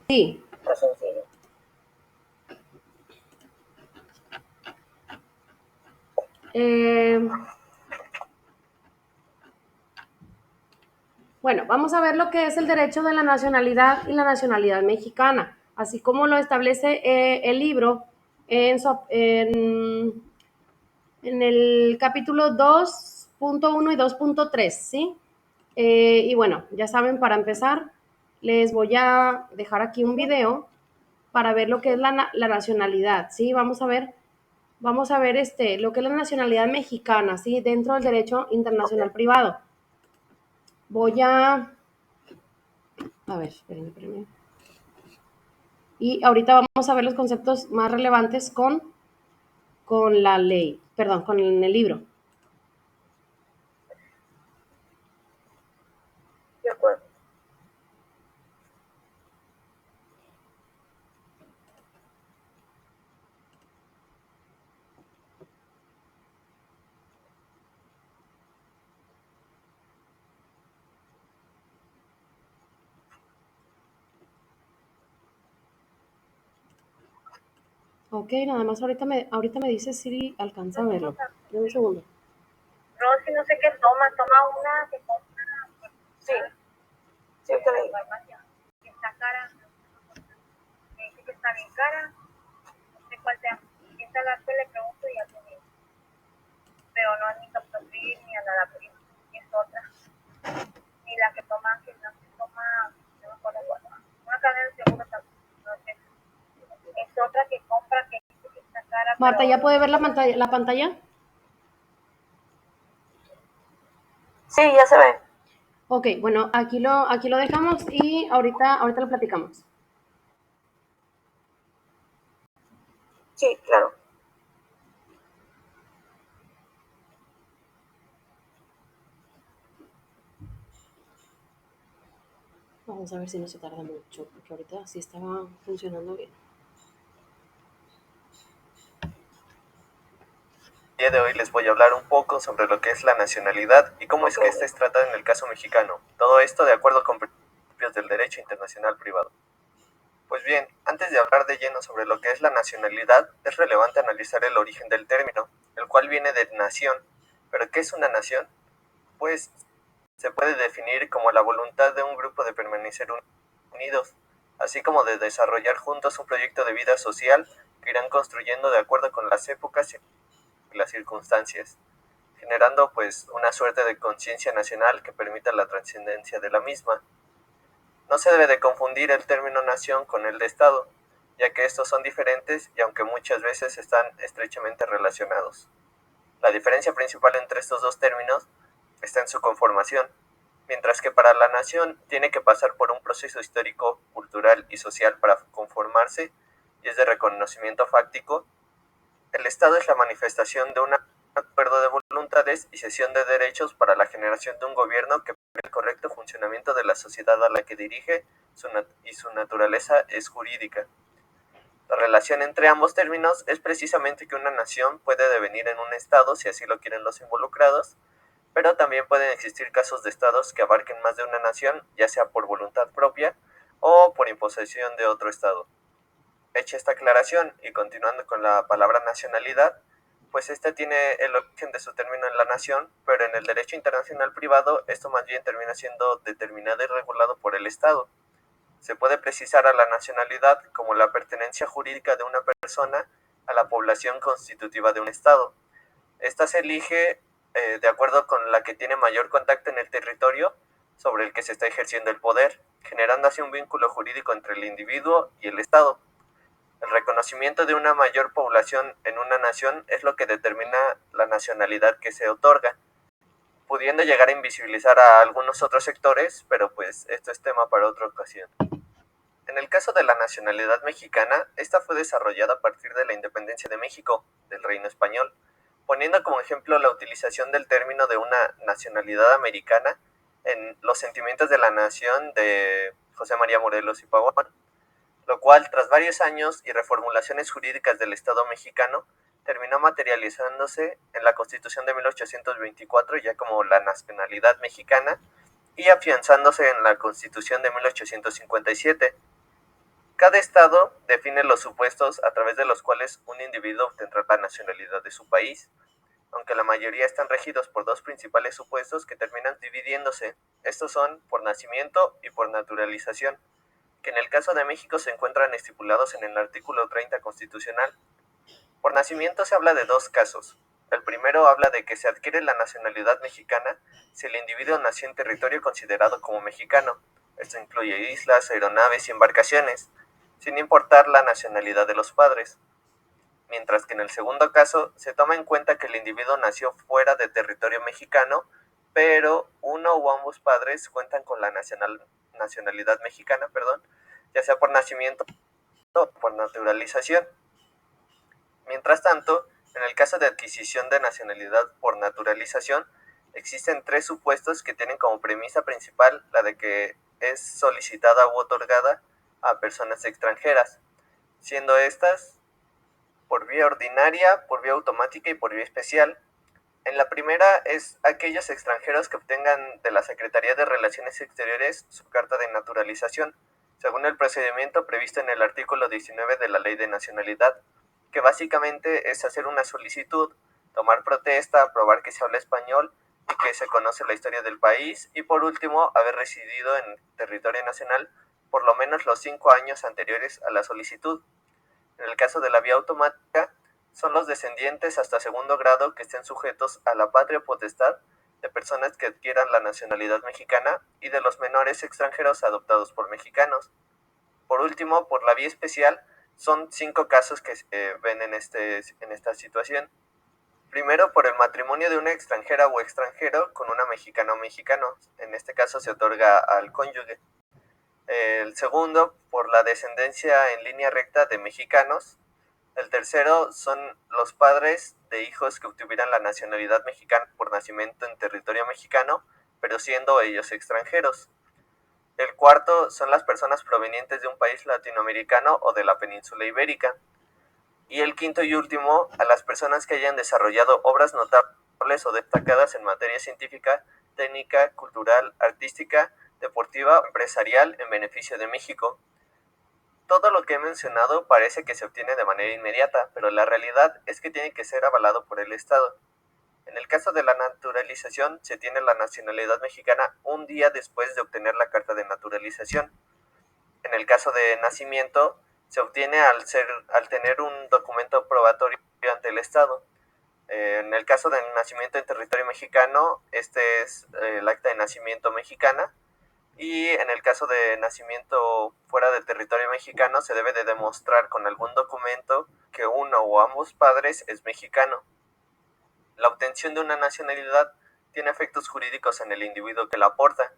Sí. Está sencillo. Bueno, vamos a ver lo que es el derecho de la nacionalidad y la nacionalidad mexicana, así como lo establece el libro en el capítulo 2.1 y 2.3, ¿sí? Y bueno, ya saben, para empezar, les voy a dejar aquí un video para ver lo que es la nacionalidad, ¿sí? Vamos a ver lo que es la nacionalidad mexicana, ¿sí? Dentro del derecho internacional privado. Voy a ver, espérenme. Y ahorita vamos a ver los conceptos más relevantes con la ley, perdón, con el libro. De acuerdo. Ok, nada más ahorita me dice si alcanza a verlo. Dame un segundo. Rosy, no sé qué toma una que compra. Sí, sí, usted le digo. Que está cara, me dice que está bien cara, no sé cuál sea. Esta la que le pregunto y ya te digo. Pero no es ni captopril ni anadaprim, es otra. Ni la que toma, no me acuerdo cuál. Una cadena de seguro también, no sé. Es otra que compra que dice que está cara, Marta, pero ¿ya puede ver la pantalla? sí, ya se ve. Ok, bueno, aquí lo dejamos y ahorita lo platicamos. Sí, claro. Vamos a ver si no se tarda mucho, porque ahorita sí estaba funcionando bien. El día de hoy les voy a hablar un poco sobre lo que es la nacionalidad y cómo es que esta es tratada en el caso mexicano. Todo esto de acuerdo con principios del derecho internacional privado. Pues bien, antes de hablar de lleno sobre lo que es la nacionalidad, es relevante analizar el origen del término, el cual viene de nación. ¿Pero qué es una nación? Pues se puede definir como la voluntad de un grupo de permanecer unidos, así como de desarrollar juntos un proyecto de vida social que irán construyendo de acuerdo con las épocas y las circunstancias, generando pues una suerte de conciencia nacional que permita la trascendencia de la misma. No se debe de confundir el término nación con el de Estado, ya que estos son diferentes y aunque muchas veces están estrechamente relacionados. La diferencia principal entre estos dos términos está en su conformación, mientras que para la nación tiene que pasar por un proceso histórico, cultural y social para conformarse y es de reconocimiento fáctico. El Estado es la manifestación de un acuerdo de voluntades y cesión de derechos para la generación de un gobierno que permite el correcto funcionamiento de la sociedad a la que dirige y su naturaleza es jurídica. La relación entre ambos términos es precisamente que una nación puede devenir en un Estado si así lo quieren los involucrados, pero también pueden existir casos de Estados que abarquen más de una nación, ya sea por voluntad propia o por imposición de otro Estado. Hecha esta aclaración y continuando con la palabra nacionalidad, pues esta tiene el origen de su término en la nación, pero en el derecho internacional privado esto más bien termina siendo determinado y regulado por el Estado. Se puede precisar a la nacionalidad como la pertenencia jurídica de una persona a la población constitutiva de un Estado. Esta se elige de acuerdo con la que tiene mayor contacto en el territorio sobre el que se está ejerciendo el poder, generando así un vínculo jurídico entre el individuo y el Estado. El reconocimiento de una mayor población en una nación es lo que determina la nacionalidad que se otorga, pudiendo llegar a invisibilizar a algunos otros sectores, pero pues esto es tema para otra ocasión. En el caso de la nacionalidad mexicana, esta fue desarrollada a partir de la independencia de México, del Reino Español, poniendo como ejemplo la utilización del término de una nacionalidad americana en Los sentimientos de la nación de José María Morelos y Pavón, lo cual, tras varios años y reformulaciones jurídicas del Estado mexicano, terminó materializándose en la Constitución de 1824 ya como la nacionalidad mexicana y afianzándose en la Constitución de 1857. Cada estado define los supuestos a través de los cuales un individuo obtendrá la nacionalidad de su país, aunque la mayoría están regidos por dos principales supuestos que terminan dividiéndose. Estos son por nacimiento y por naturalización, que en el caso de México se encuentran estipulados en el artículo 30 constitucional. Por nacimiento se habla de dos casos. El primero habla de que se adquiere la nacionalidad mexicana si el individuo nació en territorio considerado como mexicano. Esto incluye islas, aeronaves y embarcaciones, sin importar la nacionalidad de los padres. Mientras que en el segundo caso se toma en cuenta que el individuo nació fuera de territorio mexicano, pero uno o ambos padres cuentan con la nacionalidad mexicana, ya sea por nacimiento o por naturalización. Mientras tanto, en el caso de adquisición de nacionalidad por naturalización, existen tres supuestos que tienen como premisa principal la de que es solicitada u otorgada a personas extranjeras, siendo estas por vía ordinaria, por vía automática y por vía especial. En la primera es aquellos extranjeros que obtengan de la Secretaría de Relaciones Exteriores su carta de naturalización, según el procedimiento previsto en el artículo 19 de la Ley de Nacionalidad, que básicamente es hacer una solicitud, tomar protesta, probar que se habla español y que se conoce la historia del país, y por último, haber residido en territorio nacional por lo menos los 5 años anteriores a la solicitud. En el caso de la vía automática, son los descendientes hasta segundo grado que estén sujetos a la patria potestad de personas que adquieran la nacionalidad mexicana y de los menores extranjeros adoptados por mexicanos. Por último, por la vía especial, son 5 casos que se ven en esta situación. Primero, por el matrimonio de una extranjera o extranjero con una mexicana o mexicano. En este caso se otorga al cónyuge. El segundo, por la descendencia en línea recta de mexicanos. El tercero son los padres de hijos que obtuvieran la nacionalidad mexicana por nacimiento en territorio mexicano, pero siendo ellos extranjeros. El cuarto son las personas provenientes de un país latinoamericano o de la península ibérica. Y el quinto y último, a las personas que hayan desarrollado obras notables o destacadas en materia científica, técnica, cultural, artística, deportiva o empresarial en beneficio de México. Todo lo que he mencionado parece que se obtiene de manera inmediata, pero la realidad es que tiene que ser avalado por el Estado. En el caso de la naturalización, se tiene la nacionalidad mexicana un día después de obtener la carta de naturalización. En el caso de nacimiento, se obtiene al tener un documento probatorio ante el Estado. En el caso del nacimiento en territorio mexicano, este es el acta de nacimiento mexicana. Y en el caso de nacimiento fuera del territorio mexicano, se debe de demostrar con algún documento que uno o ambos padres es mexicano. La obtención de una nacionalidad tiene efectos jurídicos en el individuo que la aporta.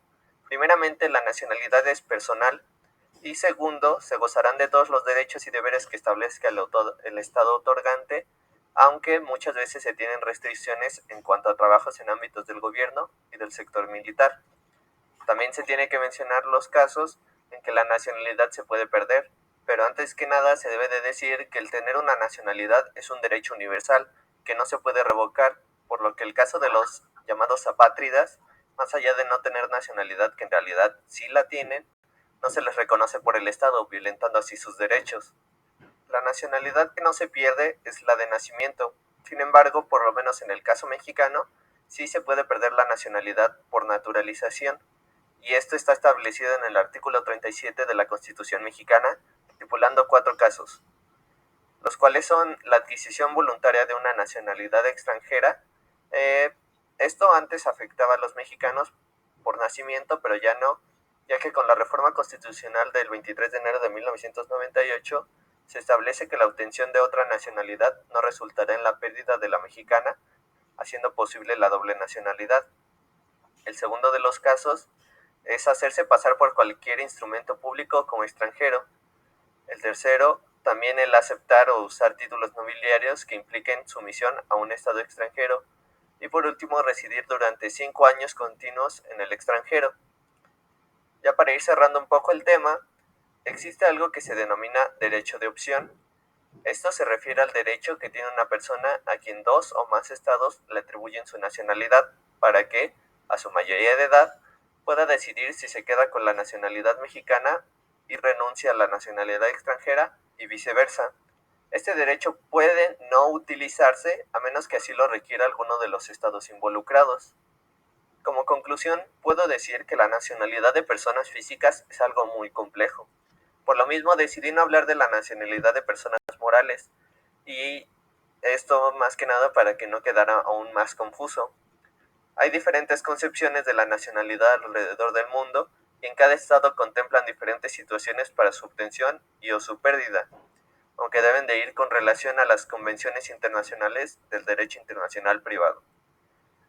Primeramente, la nacionalidad es personal, y segundo, se gozarán de todos los derechos y deberes que establezca el Estado otorgante, aunque muchas veces se tienen restricciones en cuanto a trabajos en ámbitos del gobierno y del sector militar. También se tiene que mencionar los casos en que la nacionalidad se puede perder, pero antes que nada se debe de decir que el tener una nacionalidad es un derecho universal que no se puede revocar, por lo que el caso de los llamados apátridas, más allá de no tener nacionalidad, que en realidad sí la tienen, no se les reconoce por el Estado, violentando así sus derechos. La nacionalidad que no se pierde es la de nacimiento. Sin embargo, por lo menos en el caso mexicano, sí se puede perder la nacionalidad por naturalización, y esto está establecido en el artículo 37 de la Constitución mexicana, estipulando 4 casos, los cuales son la adquisición voluntaria de una nacionalidad extranjera. Esto antes afectaba a los mexicanos por nacimiento, pero ya no, ya que con la reforma constitucional del 23 de enero de 1998 se establece que la obtención de otra nacionalidad no resultará en la pérdida de la mexicana, haciendo posible la doble nacionalidad. El segundo de los casos es hacerse pasar por cualquier instrumento público como extranjero. El tercero, también el aceptar o usar títulos nobiliarios que impliquen sumisión a un Estado extranjero. Y por último, residir durante 5 años continuos en el extranjero. Ya para ir cerrando un poco el tema, existe algo que se denomina derecho de opción. Esto se refiere al derecho que tiene una persona a quien 2 o más estados le atribuyen su nacionalidad, para que, a su mayoría de edad, pueda decidir si se queda con la nacionalidad mexicana y renuncia a la nacionalidad extranjera y viceversa. Este derecho puede no utilizarse a menos que así lo requiera alguno de los estados involucrados. Como conclusión, puedo decir que la nacionalidad de personas físicas es algo muy complejo. Por lo mismo decidí no hablar de la nacionalidad de personas morales, y esto más que nada para que no quedara aún más confuso. Hay diferentes concepciones de la nacionalidad alrededor del mundo, y en cada estado contemplan diferentes situaciones para su obtención y o su pérdida, aunque deben de ir con relación a las convenciones internacionales del derecho internacional privado.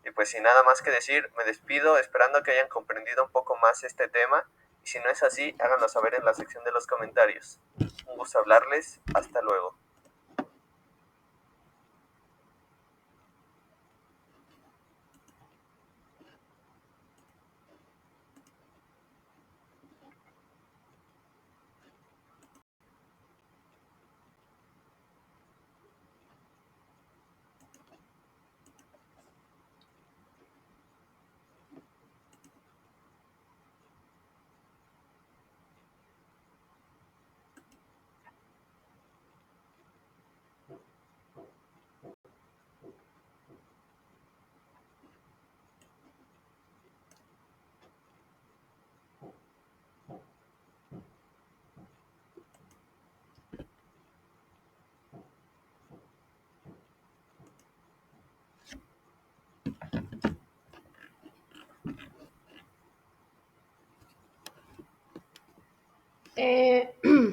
Y pues sin nada más que decir, me despido esperando que hayan comprendido un poco más este tema, y si no es así, háganlo saber en la sección de los comentarios. Un gusto hablarles, hasta luego.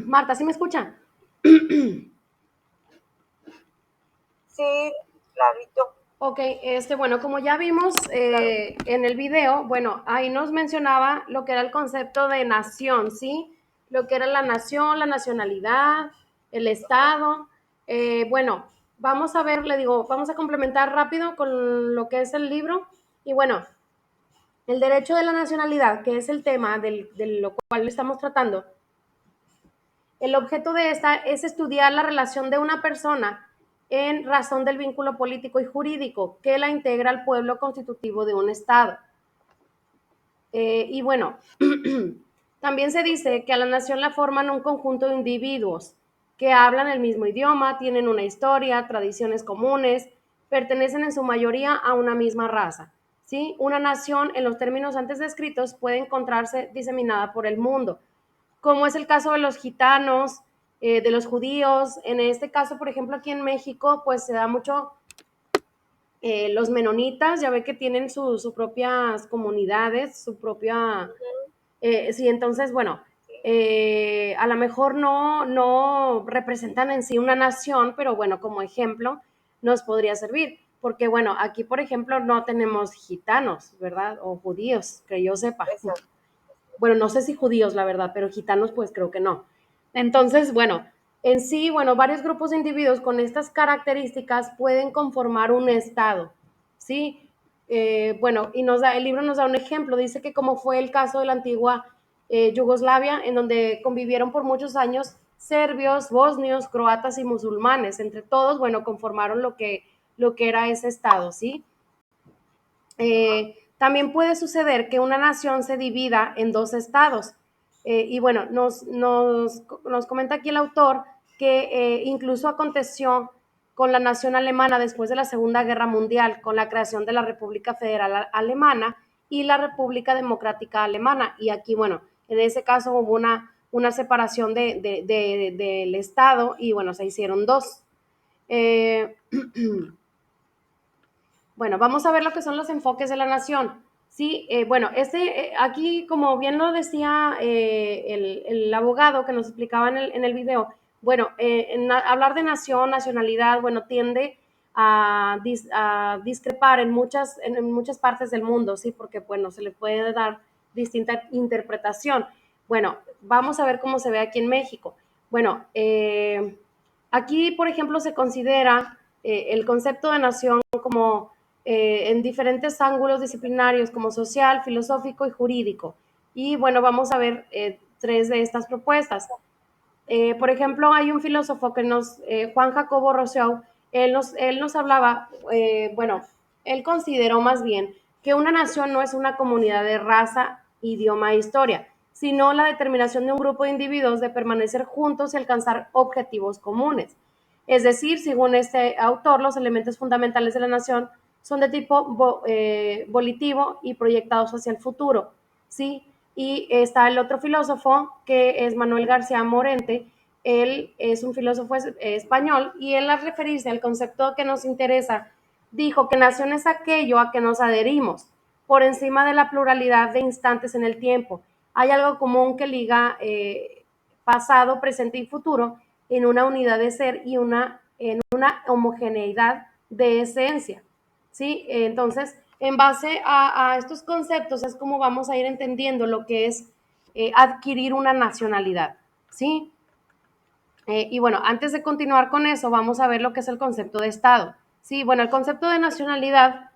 Marta, ¿sí me escucha? Sí, clarito. Ok, bueno, como ya vimos en el video, bueno, ahí nos mencionaba lo que era el concepto de nación, ¿sí? Lo que era la nación, la nacionalidad, el Estado. Bueno, vamos a ver, le digo, vamos a complementar rápido con lo que es el libro. Y bueno, el derecho de la nacionalidad, que es el tema de lo cual estamos tratando, el objeto de esta es estudiar la relación de una persona en razón del vínculo político y jurídico que la integra al pueblo constitutivo de un Estado. Y bueno, también se dice que a la nación la forman un conjunto de individuos que hablan el mismo idioma, tienen una historia, tradiciones comunes, pertenecen en su mayoría a una misma raza. ¿Sí? Una nación, en los términos antes descritos, puede encontrarse diseminada por el mundo, como es el caso de los gitanos, de los judíos. En este caso, por ejemplo, aquí en México, pues se da mucho los menonitas, ya ve que tienen sus propias comunidades, su propia... sí, entonces, bueno, a lo mejor no representan en sí una nación, pero bueno, como ejemplo nos podría servir, porque bueno, aquí por ejemplo no tenemos gitanos, ¿verdad? O judíos, que yo sepa. Exacto. Bueno, no sé si judíos, la verdad, pero gitanos pues creo que no. Entonces, bueno, en sí, bueno, varios grupos de individuos con estas características pueden conformar un estado, ¿sí? Bueno, y el libro nos da un ejemplo, dice que como fue el caso de la antigua Yugoslavia, en donde convivieron por muchos años serbios, bosnios, croatas y musulmanes, entre todos, bueno, conformaron lo que era ese estado, ¿sí? También puede suceder que una nación se divida en dos estados. Y bueno, nos comenta aquí el autor que incluso aconteció con la nación alemana después de la Segunda Guerra Mundial, con la creación de la República Federal Alemana y la República Democrática Alemana. Y aquí, bueno, en ese caso hubo una separación del Estado y, bueno, se hicieron dos. Bueno, vamos a ver lo que son los enfoques de la nación. Sí, bueno, aquí, como bien lo decía el abogado que nos explicaba en el video, bueno, hablar de nación, nacionalidad, bueno, tiende a discrepar en muchas partes del mundo, sí, porque, bueno, se le puede dar distinta interpretación. Bueno, vamos a ver cómo se ve aquí en México. Bueno, aquí, por ejemplo, se considera el concepto de nación como en diferentes ángulos disciplinarios como social, filosófico y jurídico. Y bueno, vamos a ver tres de estas propuestas. Por ejemplo, hay un filósofo Juan Jacobo Rousseau, él nos hablaba, bueno, él consideró más bien que una nación no es una comunidad de raza, idioma e historia, sino la determinación de un grupo de individuos de permanecer juntos y alcanzar objetivos comunes. Es decir, según este autor, los elementos fundamentales de la nación son de tipo volitivo y proyectados hacia el futuro, ¿sí? Y está el otro filósofo, que es Manuel García Morente. Él es un filósofo español, y él, al referirse al concepto que nos interesa, dijo que nación es aquello a que nos adherimos, por encima de la pluralidad de instantes en el tiempo. Hay algo común que liga pasado, presente y futuro en una unidad de ser y en una homogeneidad de esencia, ¿sí? Entonces, en base a estos conceptos es como vamos a ir entendiendo lo que es adquirir una nacionalidad, ¿sí? Y bueno, antes de continuar con eso, vamos a ver lo que es el concepto de Estado. Sí, bueno, el concepto de nacionalidad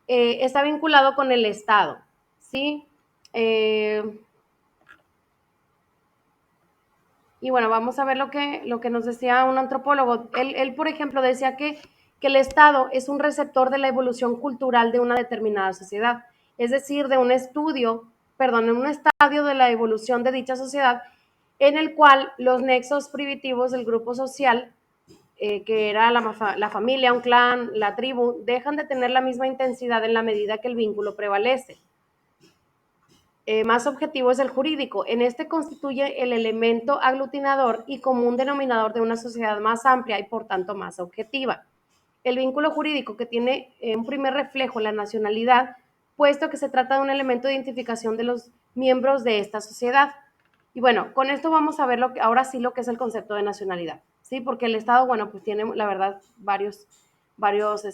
está vinculado con el Estado, ¿sí? Y bueno, vamos a ver lo que nos decía un antropólogo. Él, por ejemplo, decía que el Estado es un receptor de la evolución cultural de una determinada sociedad, es decir, de un estudio, perdón, en un estadio de la evolución de dicha sociedad, en el cual los nexos primitivos del grupo social, que era la familia, un clan, la tribu, dejan de tener la misma intensidad en la medida que el vínculo prevalece. Más objetivo es el jurídico. En este constituye el elemento aglutinador y común denominador de una sociedad más amplia y por tanto más objetiva. El vínculo jurídico, que tiene un primer reflejo en la nacionalidad, puesto que se trata de un elemento de identificación de los miembros de esta sociedad. Y bueno, con esto vamos a ver ahora sí lo que es el concepto de nacionalidad, ¿sí? Porque el Estado, bueno, pues tiene la verdad varios varias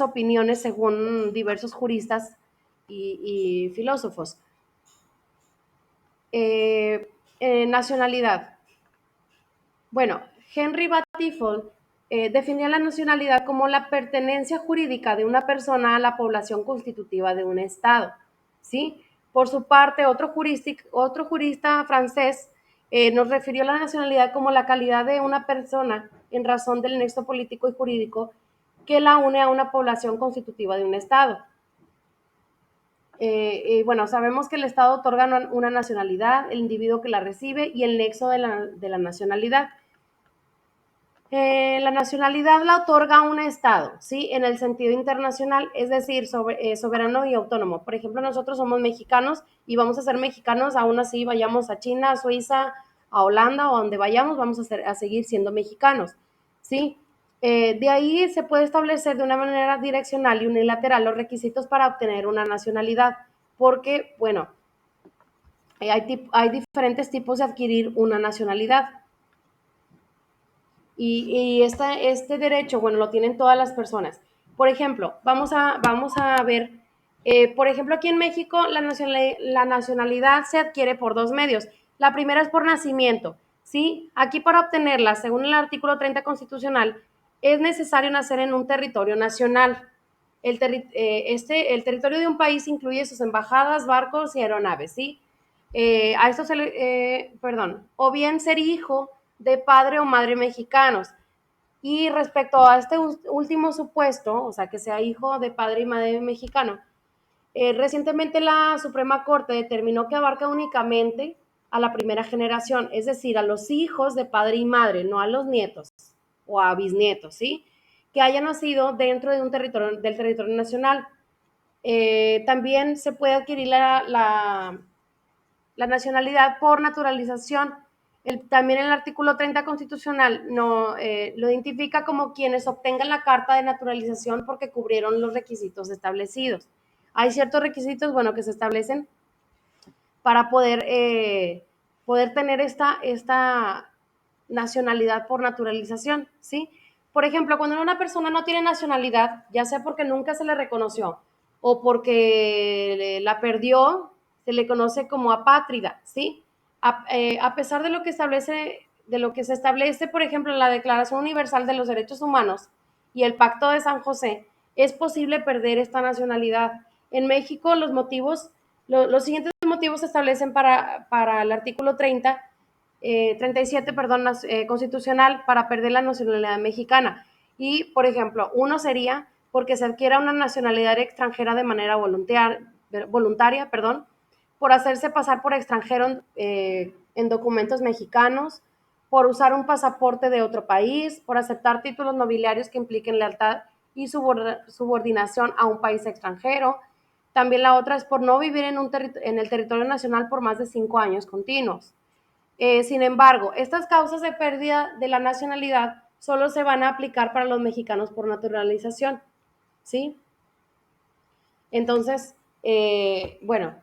opiniones según diversos juristas y filósofos. Nacionalidad. Bueno, Henry Battifold definía la nacionalidad como la pertenencia jurídica de una persona a la población constitutiva de un Estado, ¿sí? Por su parte, otro jurista francés nos refirió a la nacionalidad como la calidad de una persona en razón del nexo político y jurídico que la une a una población constitutiva de un Estado. Bueno, sabemos que el Estado otorga una nacionalidad, el individuo que la recibe y el nexo de la nacionalidad. La nacionalidad la otorga un Estado, ¿sí? En el sentido internacional, es decir, soberano y autónomo. Por ejemplo, nosotros somos mexicanos y vamos a ser mexicanos, aún así vayamos a China, a Suiza, a Holanda o a donde vayamos, vamos a seguir siendo mexicanos, ¿sí? De ahí se puede establecer de una manera direccional y unilateral los requisitos para obtener una nacionalidad, porque, bueno, hay diferentes tipos de adquirir una nacionalidad. Y este derecho, bueno, lo tienen todas las personas. Por ejemplo, vamos a ver, por ejemplo, aquí en México la nacionalidad se adquiere por dos medios. La primera es por nacimiento, ¿sí? Aquí, para obtenerla, según el artículo 30 constitucional, es necesario nacer en un territorio nacional. El territorio de un país incluye sus embajadas, barcos y aeronaves, ¿sí? A esto perdón, o bien ser hijo de padre o madre mexicanos. Y respecto a este último supuesto, o sea, que sea hijo de padre y madre mexicano, recientemente la Suprema Corte determinó que abarca únicamente a la primera generación, es decir, a los hijos de padre y madre, no a los nietos o a bisnietos, ¿sí? Que hayan nacido dentro de del territorio nacional. También se puede adquirir la nacionalidad por naturalización. También el artículo 30 constitucional lo identifica como quienes obtengan la carta de naturalización porque cubrieron los requisitos establecidos. Hay ciertos requisitos, bueno, que se establecen para poder tener esta nacionalidad por naturalización, ¿sí? Por ejemplo, cuando una persona no tiene nacionalidad, ya sea porque nunca se le reconoció o porque la perdió, se le conoce como apátrida, ¿sí? A pesar de lo que se establece, por ejemplo, en la Declaración Universal de los Derechos Humanos y el Pacto de San José, es posible perder esta nacionalidad. En México, los siguientes motivos se establecen para el artículo 37, perdón, constitucional, para perder la nacionalidad mexicana. Y, por ejemplo, uno sería porque se adquiera una nacionalidad extranjera de manera voluntaria, por hacerse pasar por extranjero en documentos mexicanos, por usar un pasaporte de otro país, por aceptar títulos nobiliarios que impliquen lealtad y subordinación a un país extranjero. También la otra es por no vivir en el territorio nacional por más de 5 años continuos. Sin embargo, estas causas de pérdida de la nacionalidad solo se van a aplicar para los mexicanos por naturalización, ¿sí? Entonces, bueno,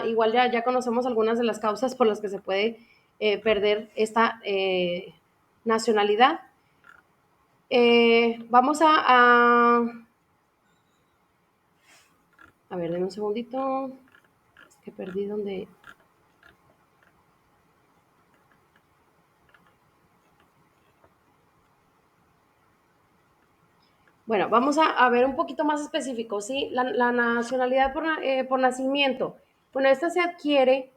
igual ya conocemos algunas de las causas por las que se puede perder esta nacionalidad. Vamos a ver, denme un segundito. Es que perdí donde... Bueno, vamos a ver un poquito más específico, ¿sí? La nacionalidad por nacimiento. Bueno, esta se adquiere,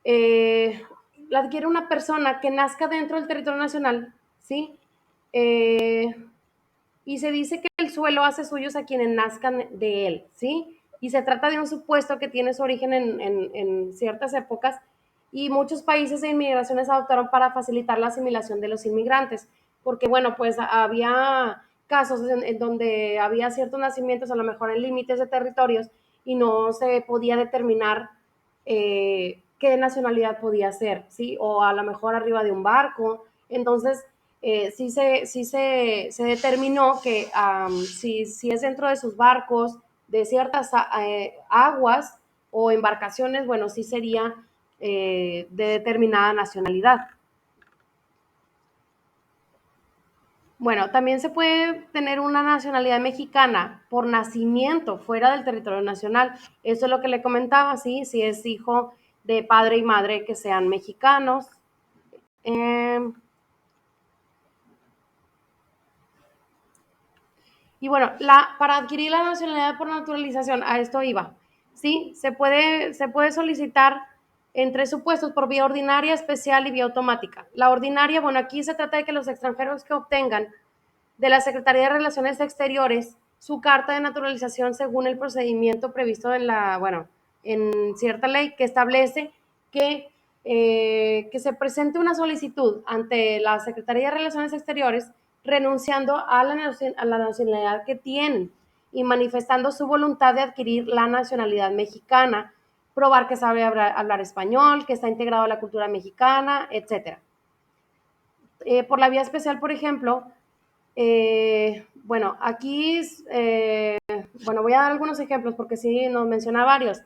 la adquiere una persona que nazca dentro del territorio nacional, ¿sí? Y se dice que el suelo hace suyos a quienes nazcan de él, ¿sí? Y se trata de un supuesto que tiene su origen en ciertas épocas y muchos países de inmigraciones adoptaron para facilitar la asimilación de los inmigrantes, porque bueno, pues había casos en donde había ciertos nacimientos, a lo mejor en límites de territorios, y no se podía determinar qué nacionalidad podía ser, ¿sí? O a lo mejor arriba de un barco. Entonces, se determinó que si es dentro de sus barcos, de ciertas aguas o embarcaciones, bueno, sí sería de determinada nacionalidad. Bueno, también se puede tener una nacionalidad mexicana por nacimiento fuera del territorio nacional. Eso es lo que le comentaba, ¿sí? Si es hijo de padre y madre que sean mexicanos. Y bueno, para adquirir la nacionalidad por naturalización, a esto iba, ¿sí? Se puede solicitar en 3 supuestos, por vía ordinaria, especial y vía automática. La ordinaria, bueno, aquí se trata de que los extranjeros que obtengan de la Secretaría de Relaciones Exteriores su carta de naturalización según el procedimiento previsto en cierta ley que establece que se presente una solicitud ante la Secretaría de Relaciones Exteriores renunciando a la nacionalidad que tienen y manifestando su voluntad de adquirir la nacionalidad mexicana, probar que sabe hablar español, que está integrado a la cultura mexicana, etc. Por la vía especial, por ejemplo, bueno, aquí, voy a dar algunos ejemplos porque sí nos menciona varios.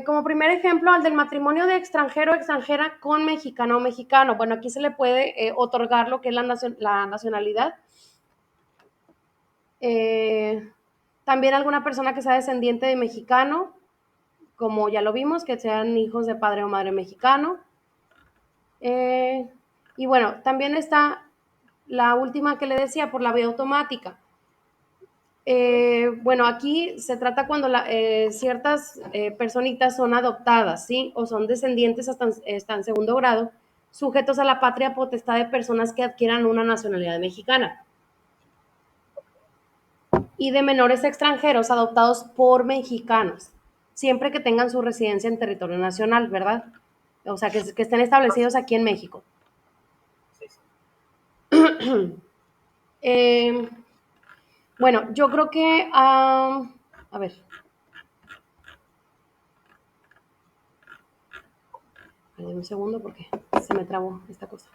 Como primer ejemplo, al del matrimonio de extranjero o extranjera con mexicano o mexicano. Bueno, aquí se le puede otorgar lo que es la nacionalidad. También alguna persona que sea descendiente de mexicano, como ya lo vimos, que sean hijos de padre o madre mexicano. Y bueno, también está la última que le decía, por la vía automática. Bueno, aquí se trata cuando ciertas personitas son adoptadas, ¿sí? O son descendientes hasta en segundo grado, sujetos a la patria potestad de personas que adquieran una nacionalidad mexicana. Y de menores extranjeros adoptados por mexicanos, siempre que tengan su residencia en territorio nacional, ¿verdad? O sea, que estén establecidos aquí en México. Sí, sí. Bueno, yo creo que, a ver. Dame un segundo porque se me trabó esta cosa.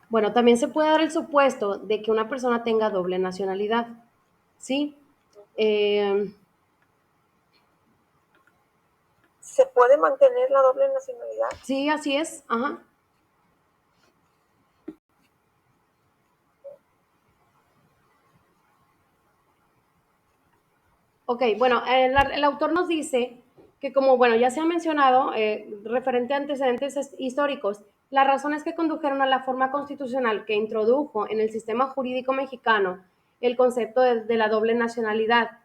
Bueno, también se puede dar el supuesto de que una persona tenga doble nacionalidad, ¿sí? ¿Se puede mantener la doble nacionalidad? Sí, así es. Ajá. Ok, bueno, el autor nos dice que como, bueno, ya se ha mencionado, referente a antecedentes históricos, las razones que condujeron a la forma constitucional que introdujo en el sistema jurídico mexicano el concepto de la doble nacionalidad.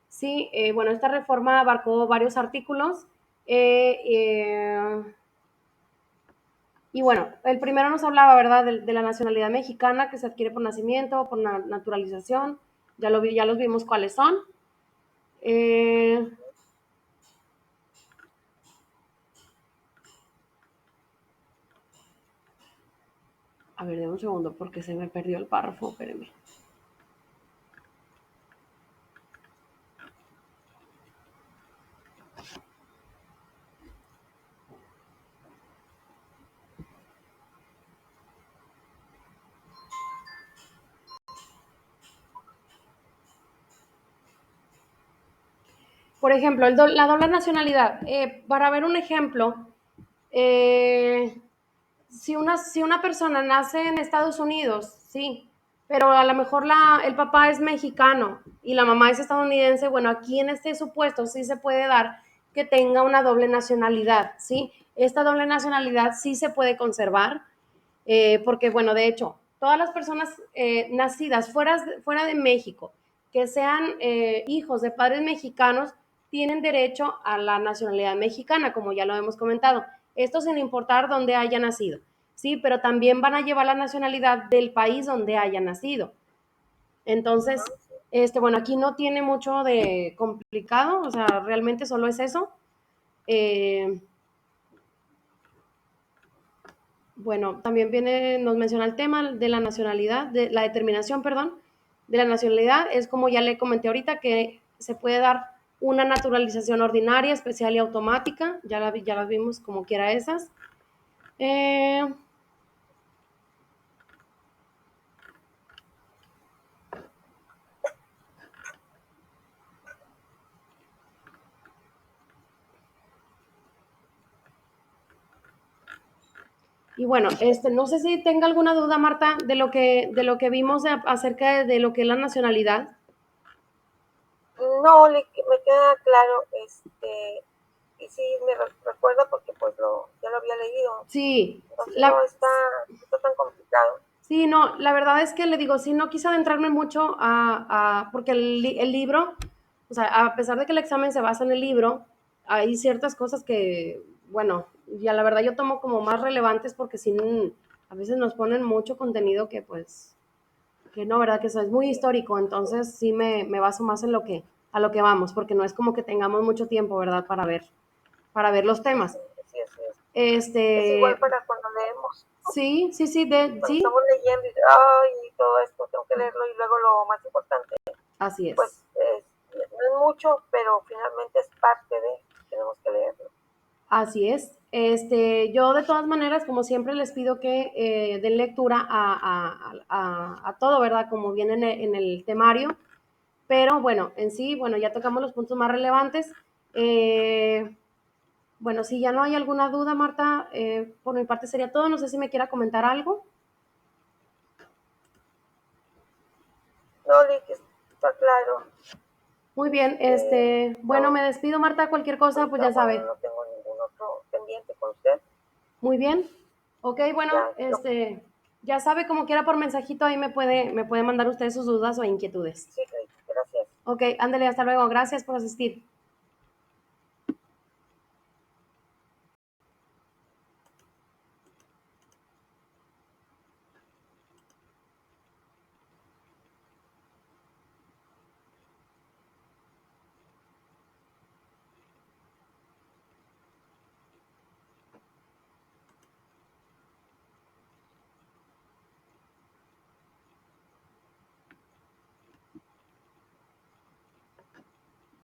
Sí, bueno, esta reforma abarcó varios artículos. Y bueno, el primero nos hablaba, ¿verdad?, de la nacionalidad mexicana que se adquiere por nacimiento o por naturalización. Ya los vimos cuáles son. A ver, de un segundo porque se me perdió el párrafo, espérenme. Por ejemplo, la doble nacionalidad. Para ver un ejemplo, si una persona nace en Estados Unidos, sí, pero a lo mejor el papá es mexicano y la mamá es estadounidense, bueno, aquí en este supuesto sí se puede dar que tenga una doble nacionalidad, ¿sí? Esta doble nacionalidad sí se puede conservar, porque, bueno, de hecho, todas las personas nacidas fuera de México, que sean hijos de padres mexicanos, tienen derecho a la nacionalidad mexicana, como ya lo hemos comentado. Esto sin importar dónde haya nacido, ¿sí? Pero también van a llevar la nacionalidad del país donde haya nacido. Entonces, bueno, aquí no tiene mucho de complicado, o sea, realmente solo es eso. Bueno, también nos menciona el tema de la nacionalidad, de la determinación, perdón, de la nacionalidad. Es como ya le comenté ahorita que se puede dar una naturalización ordinaria, especial y automática. Ya las vimos como quiera esas. Y bueno, no sé si tenga alguna duda, Marta, de lo que vimos acerca de lo que es la nacionalidad. No, me queda claro, y sí me recuerda porque pues ya lo había leído. Sí. Entonces no está tan complicado. Sí, no, la verdad es que le digo, sí, no quise adentrarme mucho porque el libro, o sea, a pesar de que el examen se basa en el libro, hay ciertas cosas que, bueno, ya la verdad yo tomo como más relevantes porque sí, a veces nos ponen mucho contenido que pues, que no, ¿verdad? Que eso es muy histórico, entonces sí me baso más en a lo que vamos, porque no es como que tengamos mucho tiempo, ¿verdad? Para ver los temas. Sí, así es. Es igual para cuando leemos. Sí, cuando estamos leyendo y todo esto tengo que leerlo y luego lo más importante. Así es. Pues no es mucho, pero finalmente es parte tenemos que leerlo. Así es. Yo de todas maneras, como siempre, les pido que den lectura a todo, ¿verdad? Como viene en el temario. Pero bueno, en sí, bueno, ya tocamos los puntos más relevantes. Bueno, si ya no hay alguna duda, Marta, por mi parte sería todo. No sé si me quiera comentar algo. No, Lick, está claro. Muy bien, bueno, me despido, Marta, cualquier cosa, pues ya sabe. No tengo ningún otro pendiente con usted. Muy bien. Ok, bueno, ya sabe, como quiera por mensajito, ahí me puede mandar usted sus dudas o inquietudes. Sí, gracias. Ok, ándale, hasta luego. Gracias por asistir.